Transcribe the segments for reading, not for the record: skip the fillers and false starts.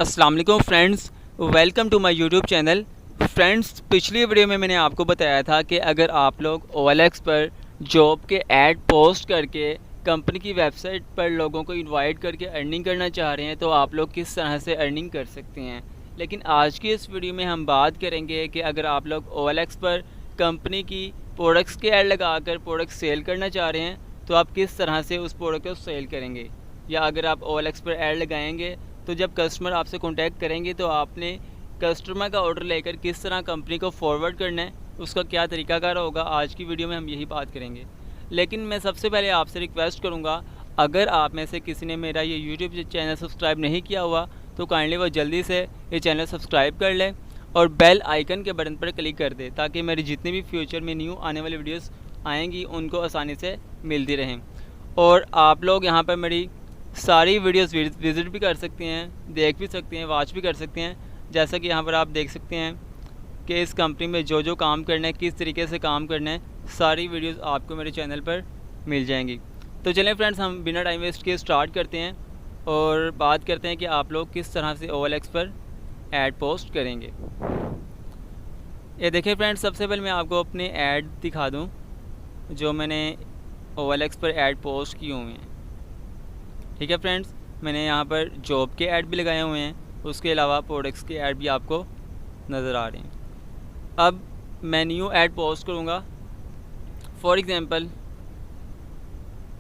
अस्सलाम वालेकुम friends, welcome to my YouTube channel. Friends, पिछली वीडियो में मैंने आपको बताया था कि अगर आप लोग OLX पर जॉब के ऐड पोस्ट करके कंपनी की वेबसाइट पर लोगों को इनवाइट करके अर्निंग करना चाह रहे हैं तो आप लोग किस तरह से अर्निंग कर सकते हैं। लेकिन आज की इस वीडियो में हम बात करेंगे कि अगर आप लोग OLX पर कंपनी की प्रोडक्ट्स के ऐड लगाकर प्रोडक्ट सेल करना चाह रहे हैं तो आप किस तरह से उस प्रोडक्ट को सेल करेंगे, या अगर आप OLX पर ऐड लगाएंगे तो जब कस्टमर आपसे कांटेक्ट करेंगे तो आपने कस्टमर का ऑर्डर लेकर किस तरह कंपनी को फॉरवर्ड करना है, उसका क्या तरीकाकार होगा। आज की वीडियो में हम यही बात करेंगे। लेकिन मैं सबसे पहले आपसे रिक्वेस्ट करूंगा, अगर आप में से किसी ने मेरा ये यूट्यूब चैनल सब्सक्राइब नहीं किया हुआ तो काइंडली वो जल्दी से ये चैनल सब्सक्राइब कर लें और बेल आइकन के बटन पर क्लिक कर दे ताकि मेरी जितनी भी फ्यूचर में न्यू आने वाली वीडियोस आएंगी उनको आसानी से मिलती रहें। और आप लोग यहाँ पर मेरी सारी वीडियोस विज़िट भी कर सकते हैं, देख भी सकते हैं, वॉच भी कर सकते हैं। जैसा कि यहाँ पर आप देख सकते हैं कि इस कंपनी में जो जो काम करना है, किस तरीके से काम करना है, सारी वीडियोस आपको मेरे चैनल पर मिल जाएंगी। तो चलें फ्रेंड्स, हम बिना टाइम वेस्ट किए स्टार्ट करते हैं और बात करते हैं कि आप लोग किस तरह से OLX पर ऐड पोस्ट करेंगे। ये देखिए फ्रेंड्स, सबसे पहले मैं आपको अपने ऐड दिखा दूँ जो मैंने OLX पर ऐड पोस्ट किए हुए हैं। ठीक है फ्रेंड्स, मैंने यहाँ पर जॉब के ऐड भी लगाए हुए हैं, उसके अलावा प्रोडक्ट्स के ऐड भी आपको नज़र आ रहे हैं। अब मैं न्यू ऐड पोस्ट करूँगा। फॉर एग्ज़ाम्पल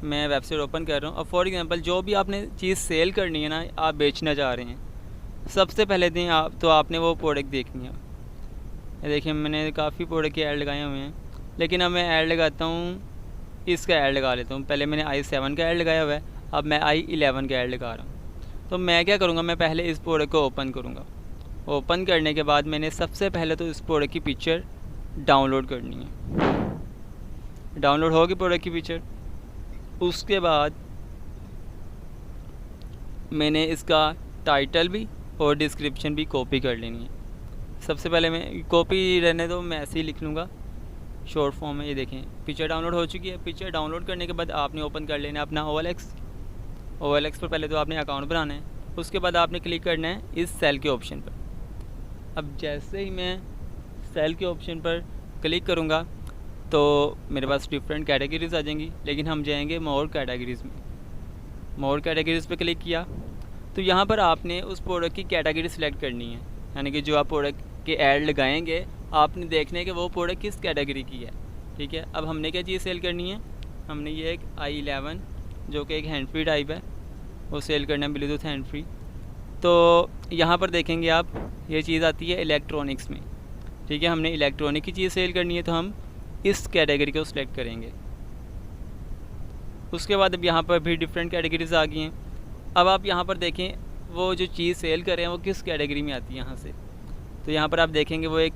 मैं वेबसाइट ओपन कर रहा हूँ। अब फॉर एग्ज़ाम्पल जो भी आपने चीज़ सेल करनी है ना, आप बेचना चाह रहे हैं, सबसे पहले दिन आप तो आपने वो प्रोडक्ट देखनी है। देखिए मैंने काफ़ी प्रोडक्ट के ऐड लगाए हुए हैं, लेकिन अब मैं ऐड लगाता हूँ, इसका ऐड लगा लेता हूँ। पहले मैंने i7 का ऐड लगाया हुआ है, अब मैं i11 का ऐड लगा रहा हूँ। तो मैं क्या करूँगा, मैं पहले इस प्रोडक्ट को ओपन करूँगा। ओपन करने के बाद मैंने सबसे पहले तो इस प्रोडक्ट की पिक्चर डाउनलोड करनी है। डाउनलोड होगी प्रोडक्ट की पिक्चर, उसके बाद मैंने इसका टाइटल भी और डिस्क्रिप्शन भी कॉपी कर लेनी है। सबसे पहले मैं कॉपी रहने दो, मैं ऐसे ही लिख लूँगा शॉर्ट फॉर्म में। ये देखें पिक्चर डाउनलोड हो चुकी है। पिक्चर डाउनलोड करने के बाद आपने ओपन कर लेना है अपना OLX पर। पहले तो आपने अकाउंट बनाना है, उसके बाद आपने क्लिक करना है इस सेल के ऑप्शन पर। अब जैसे ही मैं सेल के ऑप्शन पर क्लिक करूँगा तो मेरे पास डिफरेंट कैटेगरीज आ जाएंगी, लेकिन हम जाएंगे मोर कैटेगरीज़ में। मोर कैटेगरीज़ पर क्लिक किया तो यहाँ पर आपने उस प्रोडक्ट की कैटेगरी सेलेक्ट करनी है, यानी कि जो आप प्रोडक्ट के ऐड लगाएंगे आपने देखने है कि वो प्रोडक्ट किस कैटेगरी की है। ठीक है, अब हमने क्या चीज़ सेल करनी है, हमने ये एक i11 जो कि एक हैंड फ्री टाइप है वो सेल करना है, ब्लूटूथ हैंड फ्री। तो यहाँ पर देखेंगे आप, ये चीज़ आती है इलेक्ट्रॉनिक्स में। ठीक है, हमने इलेक्ट्रॉनिक की चीज़ सेल करनी है तो हम इस कैटेगरी को सिलेक्ट करेंगे। उसके बाद अब यहाँ पर भी डिफरेंट कैटेगरीज आ गई हैं। अब आप यहाँ पर देखें वो जो चीज़ सेल कर रहे हैं वो किस कैटेगरी में आती है यहाँ से। तो यहाँ पर आप देखेंगे वो एक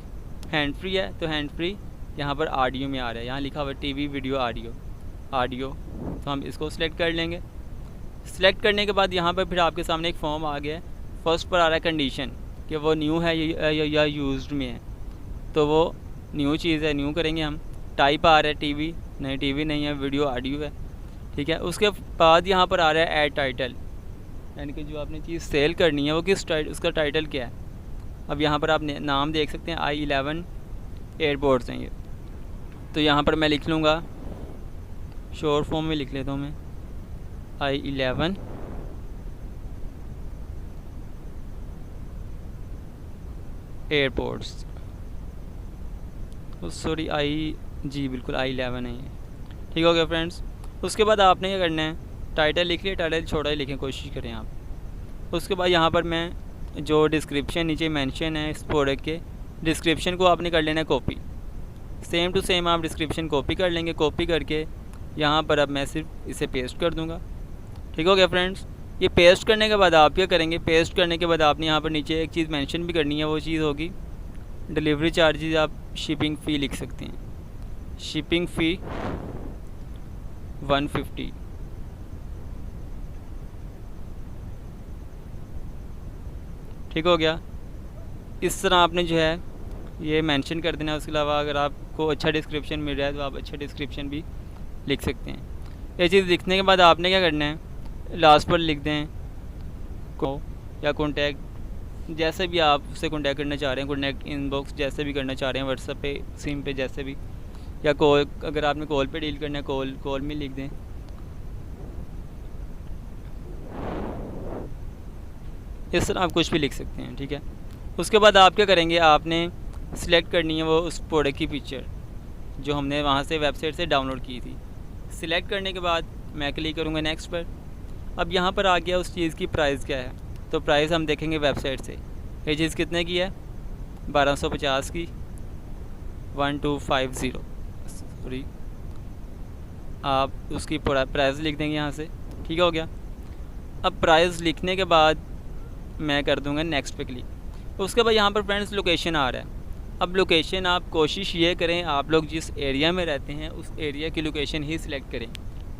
हैंड फ्री है, तो हैंड फ्री यहाँ पर ऑडियो में आ रहा है, यहाँ लिखा हुआ है TV वीडियो ऑडियो। तो हम इसको सिलेक्ट कर लेंगे। सिलेक्ट करने के बाद यहाँ पर फिर आपके सामने एक फॉर्म आ गया है। फर्स्ट पर आ रहा है कंडीशन कि वो न्यू है या यूज्ड में है, तो वो न्यू चीज़ है, न्यू करेंगे हम। टाइप आ रहा है TV, नहीं TV नहीं है, वीडियो ऑडियो है। ठीक है, उसके बाद यहाँ पर आ रहा है ऐड टाइटल, यानी कि जो आपने चीज़ सेल करनी है वो किस उसका टाइटल क्या है। अब यहाँ पर आप नाम देख सकते हैं, i11 एयरपोर्ट्स हैं ये। तो यहाँ पर मैं लिख लूँगा, शॉर्ट फॉर्म में लिख लेता हूँ मैं, i11 एयरपोर्ट्स। सॉरी जी बिल्कुल i11 है ये। ठीक हो गया फ्रेंड्स। उसके बाद आपने क्या करना है, टाइटल लिख लिया, टाइटल छोटा ही लिखें कोशिश करें आप। उसके बाद यहाँ पर मैं जो डिस्क्रिप्शन नीचे मेंशन है इस प्रोडक्ट के, डिस्क्रिप्शन को आपने कर लेना है कॉपी। सेम टू सेम आप डिस्क्रिप्शन कॉपी कर लेंगे। कॉपी करके यहाँ पर अब मैं सिर्फ इसे पेस्ट कर दूँगा। ठीक हो गया फ्रेंड्स। ये पेस्ट करने के बाद आप क्या करेंगे, पेस्ट करने के बाद आपने यहाँ पर नीचे एक चीज़ मेंशन भी करनी है, वो चीज़ होगी डिलीवरी चार्जेस। आप शिपिंग फ़ी लिख सकते हैं, शिपिंग फ़ी 150। ठीक हो गया। इस तरह आपने जो है ये मेंशन कर देना है। उसके अलावा अगर आपको अच्छा डिस्क्रिप्शन मिल रहा है तो आप अच्छा डिस्क्रिप्शन भी लिख सकते हैं। ये चीज़ लिखने के बाद आपने क्या करना है, लास्ट पर लिख दें को या कॉन्टैक्ट जैसे भी आप उससे कॉन्टैक्ट करना चाह रहे हैं, कॉन्टैक्ट इनबॉक्स जैसे भी करना चाह रहे हैं, व्हाट्सएप पे, सिम पे, जैसे भी, या कॉल, अगर आपने कॉल पे डील करना है कॉल में लिख दें। इस तरह आप कुछ भी लिख सकते हैं, ठीक है। उसके बाद आप क्या करेंगे, आपने सिलेक्ट करनी है वो उस प्रोडक्ट की पिक्चर जो हमने वहाँ से वेबसाइट से डाउनलोड की थी। सिलेक्ट करने के बाद मैं क्लिक करूँगा नेक्स्ट पर। अब यहाँ पर आ गया उस चीज़ की प्राइस क्या है, तो प्राइस हम देखेंगे वेबसाइट से। ये चीज़ कितने की है, 1250 की, 1250, सॉरी, आप उसकी प्राइस लिख देंगे यहाँ से, ठीक हो गया। अब प्राइस लिखने के बाद मैं कर दूँगा नेक्स्ट पे क्लिक। उसके बाद यहाँ पर फ्रेंड्स लोकेशन आ रहा है। अब लोकेशन आप कोशिश ये करें, आप लोग जिस एरिया में रहते हैं उस एरिया की लोकेशन ही सिलेक्ट करें।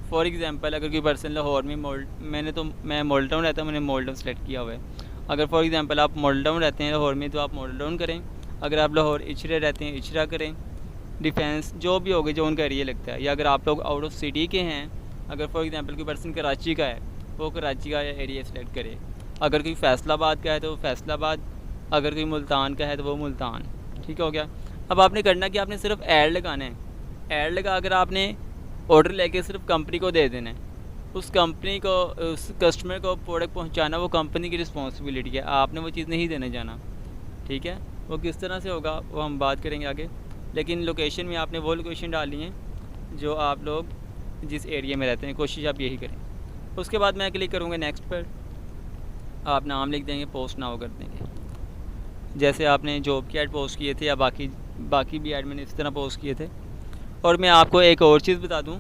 फॉर एग्ज़ाम्पल अगर कोई पर्सन लाहौर में मैं मॉडल टाउन रहता हूँ, मैंने मॉडल टाउन सेलेक्ट किया हुआ है। अगर फॉर एग्ज़ाम्पल आप मॉडल टाउन रहते हैं लाहौर में, तो आप मॉडल टाउन करें। अगर आप लाहौर इचरा रहते हैं, इचरा करें। डिफेंस जो भी होगा, जो उनका एरिया लगता है। या अगर आप लोग आउट ऑफ सिटी के हैं, अगर फॉर एग्ज़ाम्पल कोई पर्सन कराची का है, वो कराची का एरिया सेलेक्ट करे। अगर कोई फैसलाबाद का है तो फैसलाबाद, अगर कोई मुल्तान का है तो वो मुल्तान, ठीक हो गया। अब आपने करना कि आपने सिर्फ ऐड लगाना है। ऐड लगा कर आपने ऑर्डर लेके सिर्फ कंपनी को दे देना है। उस कंपनी को, उस कस्टमर को प्रोडक्ट पहुंचाना वो कंपनी की रिस्पॉन्सिबिलिटी है, आपने वो चीज़ नहीं देने जाना, ठीक है। वो किस तरह से होगा वो हम बात करेंगे आगे। लेकिन लोकेशन में आपने वो लोकेशन डालनी है जो आप लोग जिस एरिया में रहते हैं, कोशिश आप यही करें। उसके बाद मैं क्लिक करूँगा नेक्स्ट पर। आप नाम लिख देंगे, पोस्ट नाउ कर देंगे। जैसे आपने जॉब की ऐड पोस्ट किए थे या बाकी भी ऐड मैंने इस तरह पोस्ट किए थे। और मैं आपको एक और चीज़ बता दूं,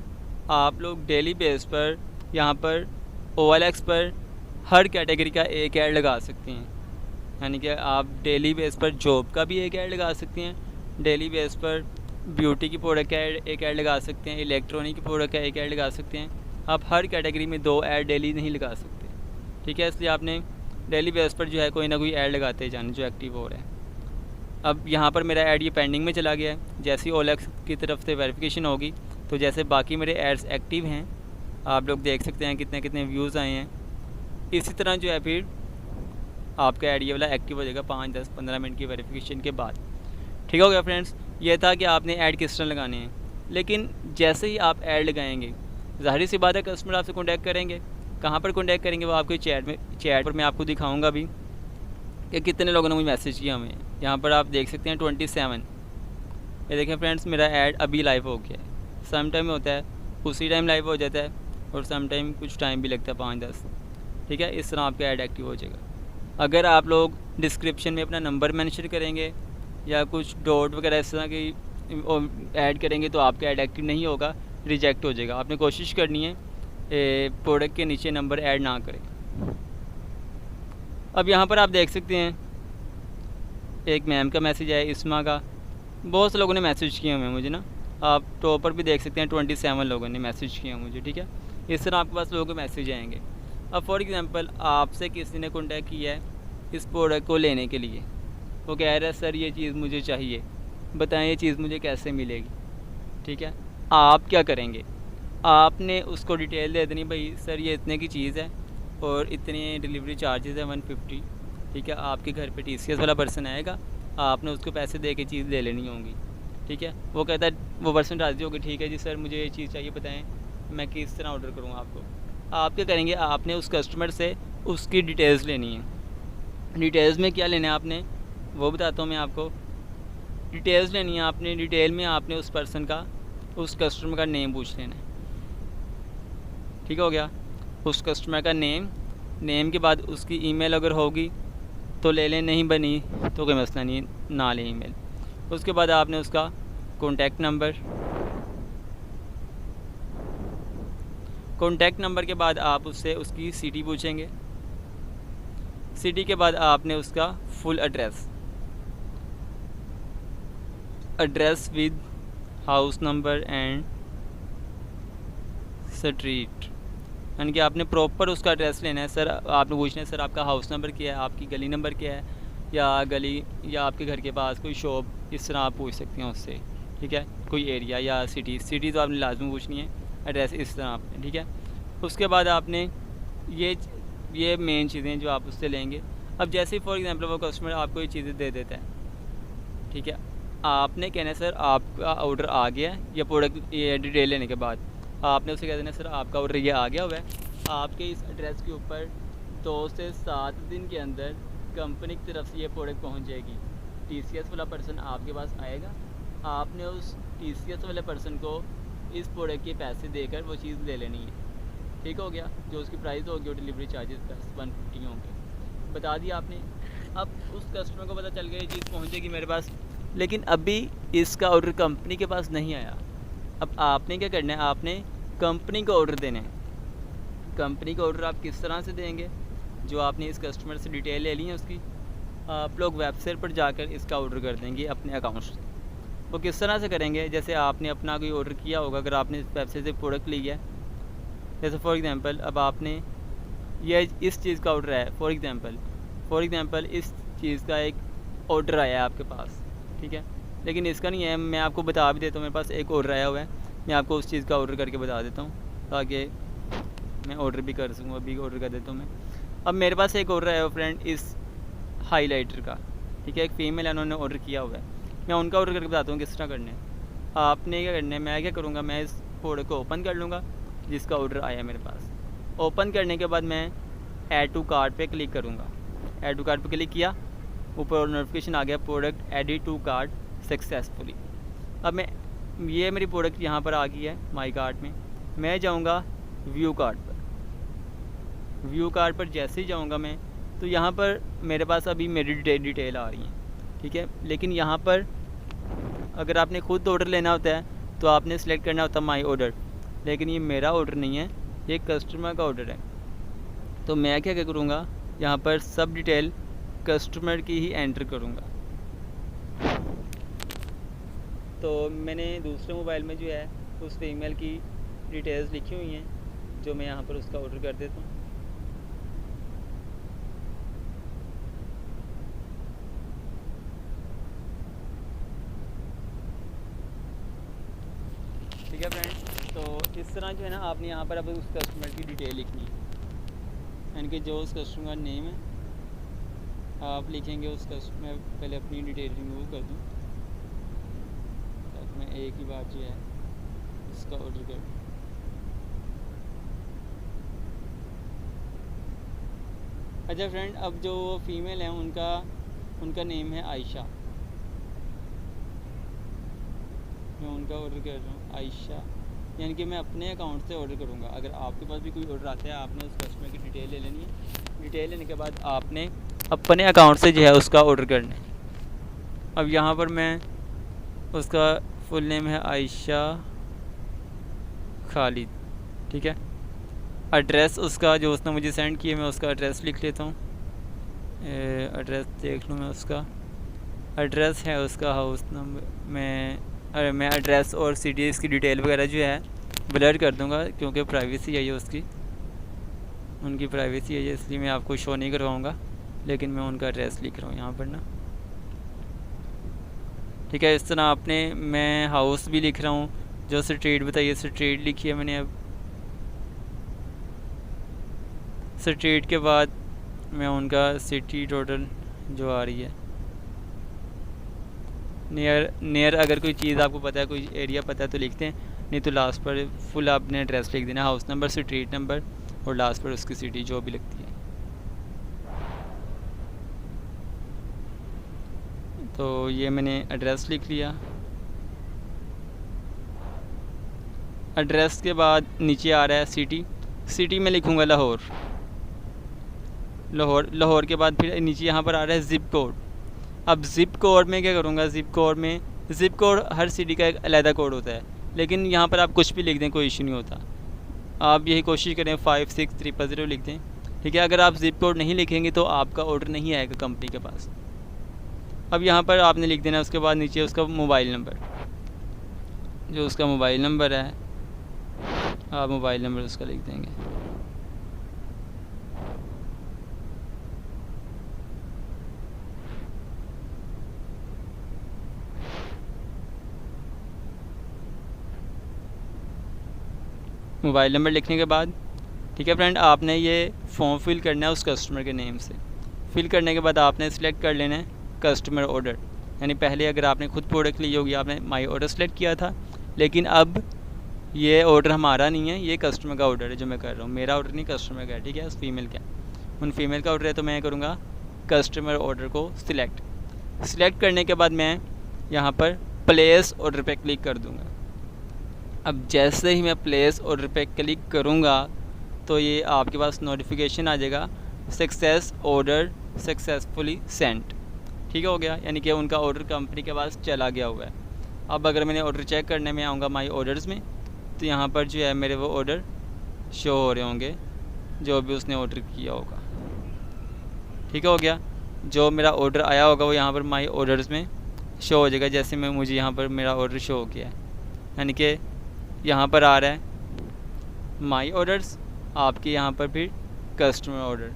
आप लोग डेली बेस पर यहाँ पर OLX पर हर कैटेगरी का एक ऐड लगा सकते हैं। यानी कि आप डेली बेस पर जॉब का भी एक ऐड लगा सकते हैं, डेली बेस पर ब्यूटी की प्रोडक्ट का एक ऐड लगा सकते हैं, इलेक्ट्रॉनिक की प्रोडक्ट का एक ऐड लगा सकते हैं। आप हर कैटेगरी में 2 ऐड डेली नहीं लगा सकते, ठीक है। इसलिए आपने डेली बेस पर जो है कोई ना कोई ऐड लगाते जाने जो एक्टिव हो रहा है। अब यहाँ पर मेरा ऐड ये पेंडिंग में चला गया है। जैसे ही OLX की तरफ से वेरिफिकेशन होगी तो जैसे बाकी मेरे एड्स एक्टिव हैं, आप लोग देख सकते हैं कितने कितने व्यूज़ आए हैं। इसी तरह जो है फिर आपका ऐड ये वाला एक्टिव हो जाएगा 5, 10, 15 मिनट की वेरिफिकेशन के बाद, ठीक हो गया फ्रेंड्स। ये था कि आपने ऐड किस तरह लगाने हैं। लेकिन जैसे ही आप ऐड लगाएंगे, ज़ाहिर सी बात है कस्टमर आपसे कॉन्टैक्ट करेंगे। कहाँ पर कॉन्टैक्ट करेंगे वो आपको चैट पर मैं आपको दिखाऊँगा भी कि कितने लोगों ने मुझे मैसेज किया हमें। यहाँ पर आप देख सकते हैं 27। ये देखें फ्रेंड्स, मेरा ऐड अभी लाइव हो गया है। सम टाइम होता है उसी टाइम लाइव हो जाता है, और सम टाइम कुछ टाइम भी लगता है, 5-10, ठीक है। इस तरह आपका ऐड एक्टिव हो जाएगा। अगर आप लोग डिस्क्रिप्शन में अपना नंबर मेंशन करेंगे या कुछ डॉट वगैरह इस तरह की ऐड करेंगे तो आपका ऐड एक्टिव नहीं होगा, रिजेक्ट हो जाएगा। आपने कोशिश करनी है प्रोडक्ट के नीचे नंबर ऐड ना करें। अब यहाँ पर आप देख सकते हैं एक मैम का मैसेज है, इस्मा का। बहुत से लोगों ने मैसेज किया हमें मुझे ना, आप टॉप पर भी देख सकते हैं 27 लोगों ने मैसेज किया मुझे, ठीक है। इस तरह आपके पास लोगों के मैसेज आएंगे। अब फॉर एग्ज़ाम्पल आपसे किसी ने कॉन्टैक्ट किया है इस प्रोडक्ट को लेने के लिए, वो कह रहा है सर ये चीज़ मुझे चाहिए, बताएं ये चीज़ मुझे कैसे मिलेगी, ठीक है। आप क्या करेंगे, आपने उसको डिटेल दे देनी, भाई सर ये इतने की चीज़ है और इतने डिलीवरी चार्जेस है 150, ठीक है। आपके घर पे TCS वाला पर्सन आएगा, आपने उसको पैसे दे के चीज़ ले लेनी होगी, ठीक है। वो कहता है, वो पर्सन राज़ी होगी, ठीक है जी सर मुझे ये चीज़ चाहिए, बताएं मैं किस तरह ऑर्डर करूँ आपको। आप क्या करेंगे, आपने उस कस्टमर से उसकी डिटेल्स लेनी है। डिटेल्स में क्या लेना है आपने, वो बताता हूँ मैं आपको। डिटेल्स लेनी है आपने, डिटेल में आपने उस पर्सन का, उस कस्टमर का नेम पूछ लेना है, ठीक हो गया। उस कस्टमर का नेम के बाद उसकी ईमेल अगर होगी तो ले लें, नहीं बनी तो कोई मसला नहीं, ना लें ईमेल। उसके बाद आपने उसका कॉन्टैक्ट नंबर के बाद आप उससे उसकी सिटी पूछेंगे। सिटी के बाद आपने उसका full address with house number and street, यानी कि आपने प्रॉपर उसका एड्रेस लेना है। सर आपने पूछना है सर आपका हाउस नंबर क्या है, आपकी गली नंबर क्या है, या गली या आपके घर के पास कोई शॉप, इस तरह आप पूछ सकते हैं उससे, ठीक है। कोई एरिया या सिटी तो आपने लाजमी पूछनी है, एड्रेस इस तरह आपने, ठीक है। उसके बाद आपने ये मेन चीज़ें जो आप उससे लेंगे। अब जैसे फॉर एग्जांपल वो कस्टमर आपको ये चीज़ें दे देता है, ठीक है, आपने कहना है सर आपका ऑर्डर आ गया है, या प्रोडक्ट ये डिटेल लेने के बाद आपने उसे कह देना सर आपका ऑर्डर ये आ गया हुआ है, आपके इस एड्रेस के ऊपर 2 से 7 दिन के अंदर कंपनी की तरफ से ये प्रोडक्ट पहुंच जाएगी। TCS वाला पर्सन आपके पास आएगा, आपने उस TCS वाले पर्सन को इस प्रोडक्ट के पैसे देकर वो चीज़ ले लेनी है। ठीक हो गया, जो उसकी प्राइस होगी वो डिलीवरी चार्जेस प्लस 150 होंगे, बता दिया आपने। अब उस कस्टमर को पता चल गया ये चीज़ पहुंचेगी मेरे पास, लेकिन अभी इसका ऑर्डर कंपनी के पास नहीं आया। अब आपने क्या करना है, आपने कंपनी को ऑर्डर देना है। कंपनी का ऑर्डर आप किस तरह से देंगे, जो आपने इस कस्टमर से डिटेल ले ली है उसकी, आप लोग वेबसाइट पर जाकर इसका ऑर्डर कर देंगे अपने अकाउंट से। वो किस तरह से करेंगे, जैसे आपने अपना कोई ऑर्डर किया होगा, अगर आपने इस वेबसाइट से प्रोडक्ट लिया है, जैसे फॉर एग्ज़ाम्पल अब आपने ये इस चीज़ का ऑर्डर है, फॉर एग्ज़ाम्पल इस चीज़ का एक ऑर्डर आया है आपके पास, ठीक है, लेकिन इसका नहीं है, मैं आपको बता भी देता हूँ, मेरे पास एक ऑर्डर आया हुआ है, मैं आपको उस चीज़ का ऑर्डर करके बता देता हूँ ताकि मैं ऑर्डर भी कर सकूँ। अभी ऑर्डर कर देता हूँ मैं। अब मेरे पास एक ऑर्डर आया हुआ फ्रेंड इस हाईलाइटर का, ठीक है, एक फ़ीमेल है, उन्होंने ऑर्डर किया हुआ है, मैं उनका ऑर्डर करके बताता हूँ किस तरह करना है। आपने क्या करना है, मैं क्या करूँगा, मैं इस प्रोडक्ट को ओपन कर लूँगा जिसका ऑर्डर आया है मेरे पास। ओपन करने के बाद मैं ऐड टू कार्ट पे क्लिक करूँगा। ऐड टू कार्ट पे क्लिक किया, ऊपर नोटिफिकेशन आ गया product added to cart successfully. अब मैं ये मेरी प्रोडक्ट यहाँ पर आ गई है माई कार्ट में, मैं जाऊँगा व्यू कार्ट पर। व्यू कार्ट पर जैसे ही जाऊँगा मैं, तो यहाँ पर मेरे पास अभी मेरी डिटेल आ रही है, ठीक है, लेकिन यहाँ पर अगर आपने खुद ऑर्डर लेना होता है तो आपने सेलेक्ट करना होता है माई ऑर्डर, लेकिन ये मेरा ऑर्डर नहीं है, ये कस्टमर का ऑर्डर है। तो मैं क्या करूँगा, यहाँ पर सब डिटेल कस्टमर की ही एंटर करूँगा। तो मैंने दूसरे मोबाइल में जो है उस फीमेल की डिटेल्स लिखी हुई हैं, जो मैं यहाँ पर उसका ऑर्डर कर देता हूँ। ठीक है फ्रेंड, तो इस तरह जो है ना आपने यहाँ पर अब उस कस्टमर की डिटेल लिखनी है, यानी कि जो उस कस्टमर का नेम है आप लिखेंगे उस कस्टमर। पहले अपनी डिटेल रिमूव कर दूँ ताकि मैं एक ही बार जो है इसका ऑर्डर कर दूँ। अच्छा फ्रेंड, अब जो फीमेल है उनका नेम है आयशा, मैं उनका ऑर्डर कर रहा हूँ आयशा, यानी कि मैं अपने अकाउंट से ऑर्डर करूँगा। अगर आपके पास भी कोई ऑर्डर आता है, आपने उस कस्टमर की डिटेल ले लेनी है, डिटेल लेने के बाद आपने अपने अकाउंट से जो है उसका ऑर्डर करना है। अब यहाँ पर मैं उसका फुल नेम है आयशा खालिद, ठीक है, एड्रेस उसका जो उसने मुझे सेंड किया, मैं उसका एड्रेस लिख लेता हूँ। एड्रेस देख लूँ मैं, उसका एड्रेस है उसका हाउस नंबर, मैं एड्रेस और सिटी इसकी डिटेल वगैरह जो है ब्लर कर दूंगा, क्योंकि प्राइवेसी है ये उसकी, उनकी प्राइवेसी है ये, इसलिए मैं आपको शो नहीं करवाऊँगा, लेकिन मैं उनका एड्रेस लिख रहा हूँ यहाँ पर ना, ठीक है। इस तरह आपने, मैं हाउस भी लिख रहा हूँ, जो स्ट्रीट बताइए, स्ट्रीट लिखी है मैंने। अब स्ट्रीट के बाद मैं उनका सिटी टोटल जो आ रही है, नियर अगर कोई चीज़ आपको पता है, कोई एरिया पता है तो लिखते हैं, नहीं तो लास्ट पर फुल आपने एड्रेस लिख देना, हाउस नंबर, स्ट्रीट नंबर और लास्ट पर उसकी सिटी जो भी लगती है। तो ये मैंने एड्रेस लिख लिया। एड्रेस के बाद नीचे आ रहा है सिटी में लिखूँगा लाहौर। लाहौर के बाद फिर नीचे यहाँ पर आ रहा है ज़िप कोड। अब ज़िप कोड में क्या करूँगा, ज़िप कोड हर सिटी का एक अलग कोड होता है, लेकिन यहाँ पर आप कुछ भी लिख दें, कोई इशू नहीं होता। आप यही कोशिश करें 56300 लिख दें, ठीक है। अगर आप ज़िप कोड नहीं लिखेंगे तो आपका ऑर्डर नहीं आएगा कंपनी के पास। अब यहाँ पर आपने लिख देना, उसके बाद नीचे उसका मोबाइल नंबर, जो उसका मोबाइल नंबर है आप मोबाइल नंबर उसका लिख देंगे। मोबाइल नंबर लिखने के बाद, ठीक है फ्रेंड, आपने ये फॉर्म फिल करना है उस कस्टमर के नेम से। फिल करने के बाद आपने सिलेक्ट कर लेना है कस्टमर ऑर्डर, यानी पहले अगर आपने खुद प्रोडक्ट ली होगी आपने माई ऑर्डर सेलेक्ट किया था, लेकिन अब ये ऑर्डर हमारा नहीं है, ये कस्टमर का ऑर्डर है जो मैं कर रहा हूँ, मेरा ऑर्डर नहीं कस्टमर का है, ठीक है, उस फीमेल का, उन फीमेल का ऑर्डर है, तो मैं करूँगा कस्टमर ऑर्डर को सिलेक्ट करने के बाद मैं यहाँ पर प्लेस ऑर्डर पे क्लिक कर दूँगा। अब जैसे ही मैं प्लेस ऑर्डर पे क्लिक करूँगा तो ये आपके पास नोटिफिकेशन आ जाएगा सक्सेस ऑर्डर सक्सेसफुली सेंट, ठीक हो गया, यानी कि उनका ऑर्डर कंपनी के पास चला गया हुआ है। अब अगर मैंने ऑर्डर चेक करने में आऊँगा माई ऑर्डर्स में, तो यहाँ पर जो है मेरे वो ऑर्डर शो हो रहे होंगे जो भी उसने ऑर्डर किया होगा, ठीक हो गया। जो मेरा ऑर्डर आया होगा वो यहाँ पर माई ऑर्डर्स में शो हो जाएगा, जैसे मैं मुझे यहाँ पर मेरा ऑर्डर शो हो गया है, यानी कि यहाँ पर आ रहा है माई ऑर्डर्स, आपके यहाँ पर फिर कस्टमर ऑर्डर।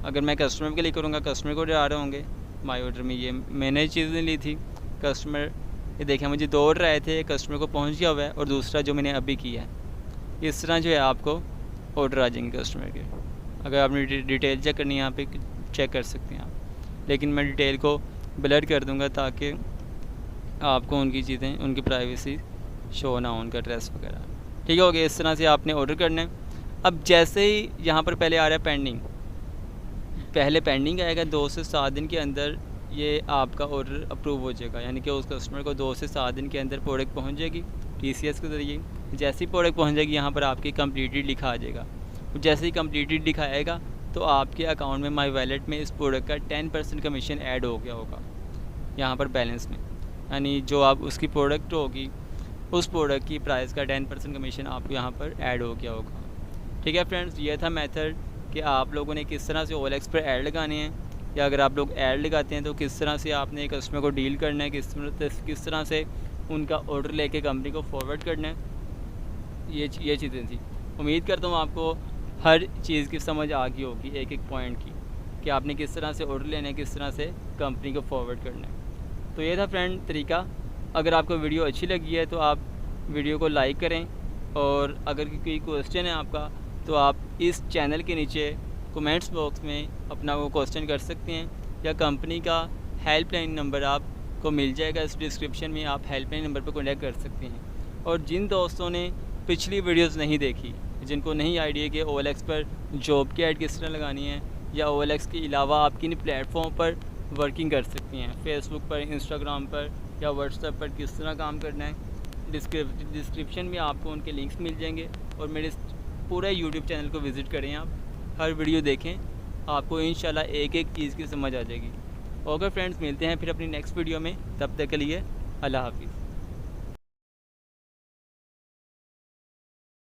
अगर मैं कस्टमर के लिए करूँगा कस्टमर के ऑर्डर आ रहे होंगे माई ऑर्डर में। ये मैंने चीज़ें ली थी कस्टमर, ये देखें मुझे 2 ऑर्डर आए थे, कस्टमर को पहुँच गया हुआ है और दूसरा जो मैंने अभी किया है। इस तरह जो है आपको ऑर्डर आ जाएंगे कस्टमर के। अगर आपने डिटेल चेक करनी है यहाँ पे चेक कर सकते हैं आप, लेकिन मैं डिटेल को ब्लर कर दूँगा ताकि आपको उनकी चीज़ें, उनकी प्राइवेसी शो ना हो, उनका एड्रेस वगैरह, ठीक हो गया। इस तरह से आपने ऑर्डर करना है। अब जैसे ही यहाँ पर पहले आ रहा है पेंडिंग, पहले पेंडिंग आएगा, 2 से 7 दिन के अंदर ये आपका ऑर्डर अप्रूव हो जाएगा, यानी कि उस कस्टमर को 2 से 7 दिन के अंदर प्रोडक्ट पहुँच जाएगी TCS के ज़रिए। जैसे ही प्रोडक्ट पहुँच जाएगी यहाँ पर आपकी कम्प्लीटेड लिखा आ जाएगा। जैसे ही कम्प्लीटेड दिखाएगा तो आपके अकाउंट में माई वैलेट में इस प्रोडक्ट का 10% कमीशन ऐड हो गया होगा यहाँ पर बैलेंस में, यानी जो आप उसकी प्रोडक्ट होगी उस प्रोडक्ट की प्राइस का 10% कमीशन आपको यहाँ पर ऐड हो गया होगा, ठीक है फ्रेंड्स। ये था मेथड कि आप लोगों ने किस तरह से OLX पर ऐड लगाने हैं, या अगर आप लोग ऐड लगाते हैं तो किस तरह से आपने कस्टमर को डील करना है, किस तरह से उनका ऑर्डर लेके कंपनी को फॉरवर्ड करना है। ये चीज़ें थी। उम्मीद करता हूँ आपको हर चीज़ की समझ आ गई होगी, एक एक पॉइंट की, कि आपने किस तरह से ऑर्डर लेना है, किस तरह से कंपनी को फॉरवर्ड करना है। तो ये था फ्रेंड तरीका। अगर आपको वीडियो अच्छी लगी है तो आप वीडियो को लाइक करें, और अगर कोई क्वेश्चन है आपका तो आप इस चैनल के नीचे कमेंट्स बॉक्स में अपना वो क्वेश्चन कर सकते हैं, या कंपनी का हेल्पलाइन नंबर आपको मिल जाएगा इस डिस्क्रिप्शन में, आप हेल्पलाइन नंबर पर कॉन्टैक्ट कर सकते हैं। और जिन दोस्तों ने पिछली वीडियोस नहीं देखी, जिनको नहीं आइडिया कि OLX पर जॉब की ऐड किस तरह लगानी है, या OLX के अलावा आप किन प्लेटफॉर्म पर वर्किंग कर सकती हैं, फेसबुक पर, इंस्टाग्राम पर या व्हाट्सएप पर किस तरह काम करना है, डिस्क्रिप्शन में आपको उनके लिंक्स मिल जाएंगे। और मेरे पूरे यूट्यूब चैनल को विज़िट करें, आप हर वीडियो देखें, आपको इंशाल्लाह एक एक चीज़ की समझ आ जाएगी। ओके फ्रेंड्स, मिलते हैं फिर अपनी नेक्स्ट वीडियो में, तब तक के लिए अल्लाह हाफिज़।